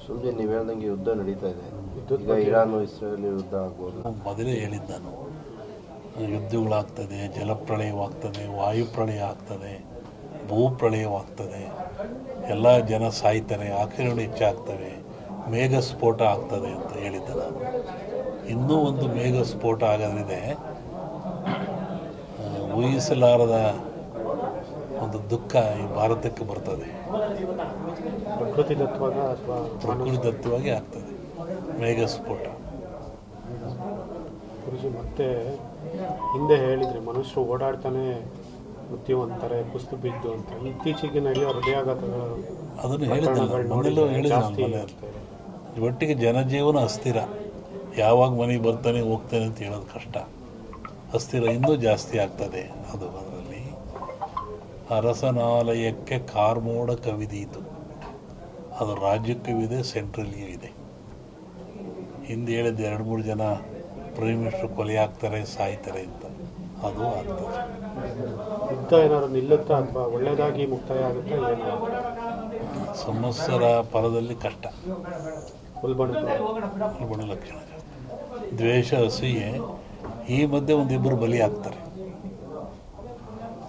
ಸುಮ್ಮನೆ ನೀವು ಹೇಳ್ದಂಗೆ ಯುದ್ಧ ನಡೀತಾ ಇದೆ. ಈಗ ಇರಾನ್ ಇಸ್ರೇಲ್ ಯುದ್ಧ ಆಗ್ಬೋದು. ಮೊದಲೇ ಹೇಳಿದ್ದು ನಾನು, ಯುದ್ಧಗಳಾಗ್ತದೆ, ಜಲಪ್ರಳಯವಾಗ್ತದೆ, ವಾಯುಪ್ರಳಯ ಆಗ್ತದೆ, ಭೂಪ್ರಳಯವಾಗ್ತದೆ, ಎಲ್ಲ ಜನ ಸಾಯ್ತಾರೆ, ಆಕ್ರಮಣ ಹೆಚ್ಚಾಗ್ತವೆ, ಮೇಘ ಸ್ಫೋಟ ಆಗ್ತದೆ ಅಂತ ಹೇಳಿದ್ದೆ ನಾನು. ಇನ್ನೂ ಒಂದು ಮೇಘ ಸ್ಫೋಟ ಆಗೋದ್ರಿದೆ, ಊಹಿಸಲಾರದ ಒಂದು ದುಃಖ ಈ ಭಾರತಕ್ಕೆ ಬರ್ತದೆ. ಪ್ರಕೃತಿದತ್ತವಾಗಿ ಆಗ್ತದೆ ಮೇಘ ಸ್ಫೋಟ. ಗುರುಜಿ ಮತ್ತೆ ಹಿಂದೆ ಹೇಳಿದ್ರಿ ಮನುಷ್ಯರು ಓಡಾಡ್ತಾನೆ ಬುದ್ಧಿವಂತಾರೆ ಕುಸ್ತು ಬಿದ್ದು ಅಂತ. ಇತ್ತೀಚೆಗೆ ನಡೆಯೋ ಹೃದಯಾಘಾತಗಳು ಅದನ್ನು ಹೇಳಿದ್ದೆ. ಒಟ್ಟಿಗೆ ಜನಜೀವನ ಅಸ್ಥಿರ, ಯಾವಾಗ ಮನೆಗೆ ಬರ್ತಾನೆ ಹೋಗ್ತಾನೆ ಅಂತ ಹೇಳೋದು ಕಷ್ಟ. ಅಸ್ಥಿರ ಇನ್ನೂ ಜಾಸ್ತಿ ಆಗ್ತದೆ. ಅದರಲ್ಲಿ ಅರಸನಾಲಯಕ್ಕೆ ಕಾರ್ಮೋಡ ಕವಿದೀತು, ಅದು ರಾಜ್ಯಕ್ಕೂ ಸೆಂಟ್ರಲ್ಗೂ ಇದೆ. ಹಿಂದೆ ಹೇಳಿದ್ದು 2-3 ಜನ ಪ್ರೈಮ್ ಮಿನಿಸ್ಟರ್ ಕೊಲೆ ಆಗ್ತಾರೆ, ಸಾಯ್ತಾರೆ ಅಂತ, ಅದು ಆಗ್ತದೆ. ಯುದ್ಧ ಏನಾದ್ರು ನಿಲ್ಲುತ್ತಾ ಅಥವಾ ಒಳ್ಳೆಯದಾಗಿ ಮುಕ್ತಾಯ ಆಗುತ್ತಾ? ಏನು ಸಂವತ್ಸರ ಫಲದಲ್ಲಿ ಕಷ್ಟ, ಉಲ್ಬಣ ಲಕ್ಷಣ, ದ್ವೇಷ, ಅಸೂಯೆ. ಈ ಮಧ್ಯೆ ಒಂದಿಬ್ಬರು ಬಲಿ ಆಗ್ತಾರೆ.